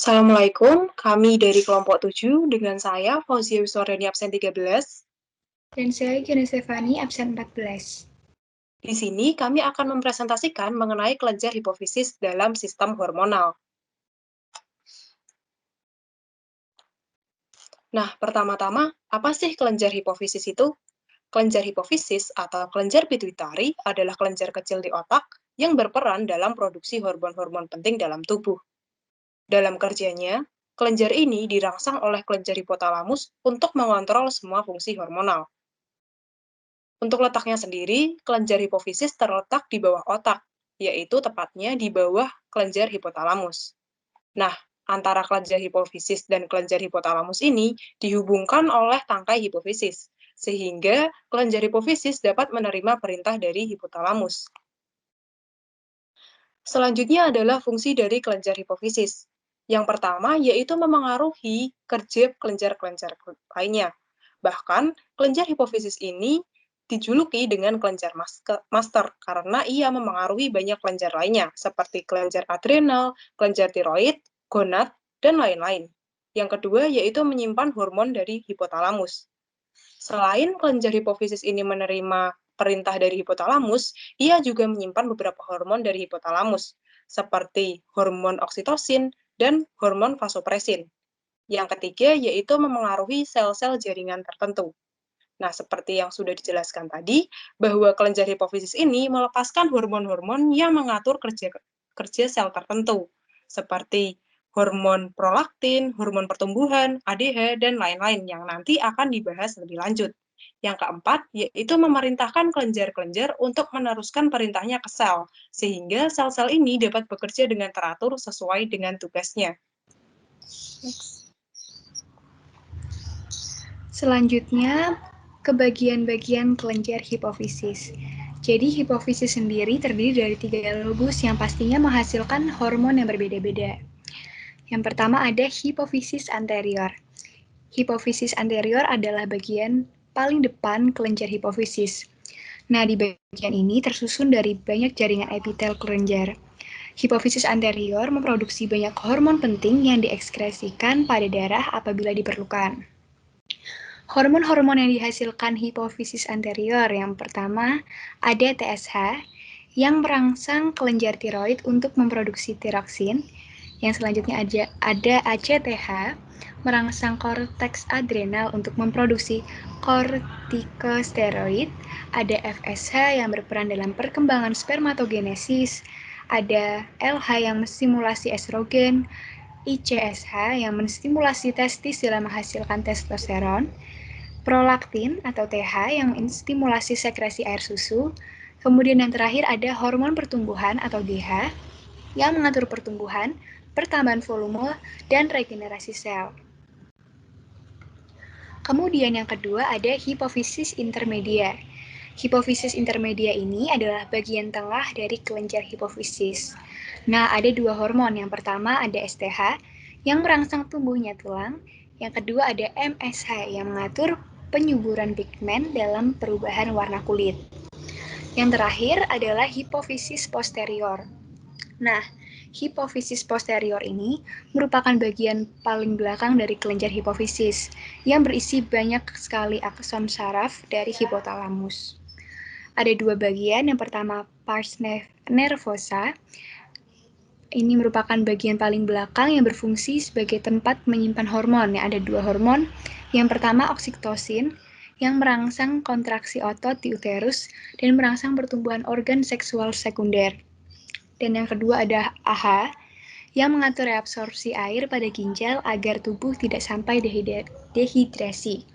Assalamualaikum, kami dari kelompok 7 dengan saya Fauzia Wiswardani absen 13. Dan saya Gina Stefani, absen 14. Di sini kami akan mempresentasikan mengenai kelenjar hipofisis dalam sistem hormonal. Nah, pertama-tama, apa sih kelenjar hipofisis itu? Kelenjar hipofisis atau kelenjar pituitari adalah kelenjar kecil di otak yang berperan dalam produksi hormon-hormon penting dalam tubuh. Dalam kerjanya, kelenjar ini dirangsang oleh kelenjar hipotalamus untuk mengontrol semua fungsi hormonal. Untuk letaknya sendiri, kelenjar hipofisis terletak di bawah otak, yaitu tepatnya di bawah kelenjar hipotalamus. Nah, antara kelenjar hipofisis dan kelenjar hipotalamus ini dihubungkan oleh tangkai hipofisis, sehingga kelenjar hipofisis dapat menerima perintah dari hipotalamus. Selanjutnya adalah fungsi dari kelenjar hipofisis. Yang pertama yaitu memengaruhi kerja kelenjar-kelenjar lainnya. Bahkan, kelenjar hipofisis ini dijuluki dengan kelenjar master karena ia memengaruhi banyak kelenjar lainnya, seperti kelenjar adrenal, kelenjar tiroid, gonad, dan lain-lain. Yang kedua yaitu menyimpan hormon dari hipotalamus. Selain kelenjar hipofisis ini menerima perintah dari hipotalamus, ia juga menyimpan beberapa hormon dari hipotalamus, seperti hormon oksitosin dan hormon vasopresin. Yang ketiga yaitu memengaruhi sel-sel jaringan tertentu. Nah, seperti yang sudah dijelaskan tadi, bahwa kelenjar hipofisis ini melepaskan hormon-hormon yang mengatur kerja sel tertentu, seperti hormon prolaktin, hormon pertumbuhan, ADH, dan lain-lain yang nanti akan dibahas lebih lanjut. Yang keempat, yaitu memerintahkan kelenjar-kelenjar untuk meneruskan perintahnya ke sel, sehingga sel-sel ini dapat bekerja dengan teratur sesuai dengan tugasnya. Selanjutnya, ke bagian-bagian kelenjar hipofisis. Jadi, hipofisis sendiri terdiri dari 3 lobus yang pastinya menghasilkan hormon yang berbeda-beda. Yang pertama ada hipofisis anterior. Hipofisis anterior adalah bagian paling depan kelenjar hipofisis. Nah, di bagian ini tersusun dari banyak jaringan epitel kelenjar. Hipofisis anterior memproduksi banyak hormon penting yang diekskresikan pada darah apabila diperlukan. Hormon-hormon yang dihasilkan hipofisis anterior yang pertama ada TSH yang merangsang kelenjar tiroid untuk memproduksi tiroksin. Yang selanjutnya ada ACTH merangsang korteks adrenal untuk memproduksi kortikosteroid. Ada FSH yang berperan dalam perkembangan spermatogenesis. Ada LH yang menstimulasi estrogen. ICSH yang menstimulasi testis dalam menghasilkan testosteron. Prolaktin atau TH yang menstimulasi sekresi air susu. Kemudian yang terakhir ada hormon pertumbuhan atau GH yang mengatur pertumbuhan, pertambahan volume, dan regenerasi sel. Kemudian yang kedua ada hipofisis intermedia. Hipofisis intermedia ini adalah bagian tengah dari kelenjar hipofisis. Nah, ada 2 hormon. Yang pertama ada STH yang merangsang tumbuhnya tulang. Yang kedua ada MSH yang mengatur penyuburan pigmen dalam perubahan warna kulit. Yang terakhir adalah hipofisis posterior. Nah, hipofisis posterior ini merupakan bagian paling belakang dari kelenjar hipofisis yang berisi banyak sekali akson saraf dari hipotalamus. Ada 2 bagian, yang pertama pars nervosa. Ini merupakan bagian paling belakang yang berfungsi sebagai tempat menyimpan hormon. Ada 2 hormon. Yang pertama oksitosin yang merangsang kontraksi otot di uterus dan merangsang pertumbuhan organ seksual sekunder. Dan yang kedua ada AH yang mengatur reabsorpsi air pada ginjal agar tubuh tidak sampai dehidrasi.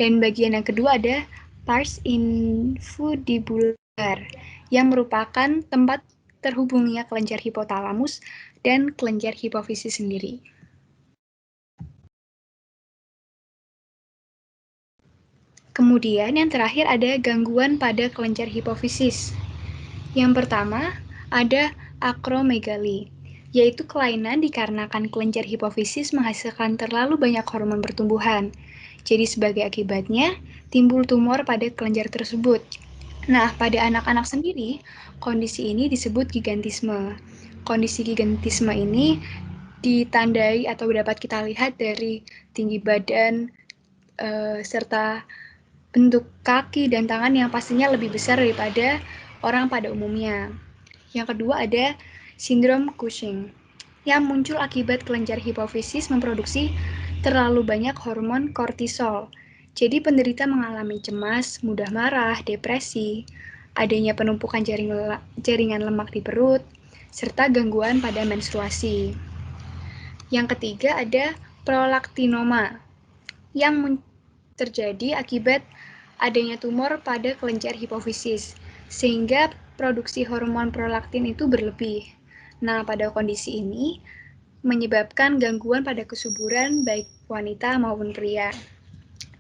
Dan bagian yang kedua ada pars infundibular yang merupakan tempat terhubungnya kelenjar hipotalamus dan kelenjar hipofisis sendiri. Kemudian yang terakhir ada gangguan pada kelenjar hipofisis. Yang pertama ada akromegali, yaitu kelainan dikarenakan kelenjar hipofisis menghasilkan terlalu banyak hormon pertumbuhan. Jadi sebagai akibatnya timbul tumor pada kelenjar tersebut. Nah, pada anak-anak sendiri, kondisi ini disebut gigantisme. Kondisi gigantisme ini ditandai atau dapat kita lihat dari tinggi badan, serta bentuk kaki dan tangan yang pastinya lebih besar daripada orang pada umumnya. Yang kedua ada sindrom Cushing, yang muncul akibat kelenjar hipofisis memproduksi terlalu banyak hormon kortisol. Jadi penderita mengalami cemas, mudah marah, depresi, adanya penumpukan jaringan lemak di perut, serta gangguan pada menstruasi. Yang ketiga ada prolaktinoma, yang terjadi akibat adanya tumor pada kelenjar hipofisis, sehingga produksi hormon prolaktin itu berlebih. Nah, pada kondisi ini menyebabkan gangguan pada kesuburan baik wanita maupun pria.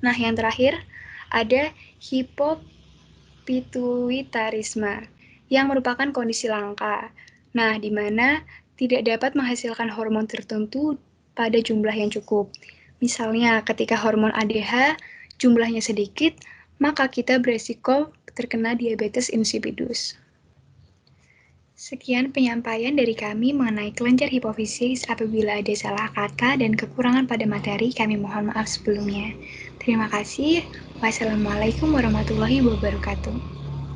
Nah, yang terakhir ada hipopituitarisme, yang merupakan kondisi langka. Nah, di mana tidak dapat menghasilkan hormon tertentu pada jumlah yang cukup. Misalnya, ketika hormon ADH jumlahnya sedikit, maka kita beresiko terkena diabetes insipidus. Sekian penyampaian dari kami mengenai kelenjar hipofisis. Apabila ada salah kata dan kekurangan pada materi, kami mohon maaf sebelumnya. Terima kasih. Wassalamualaikum warahmatullahi wabarakatuh.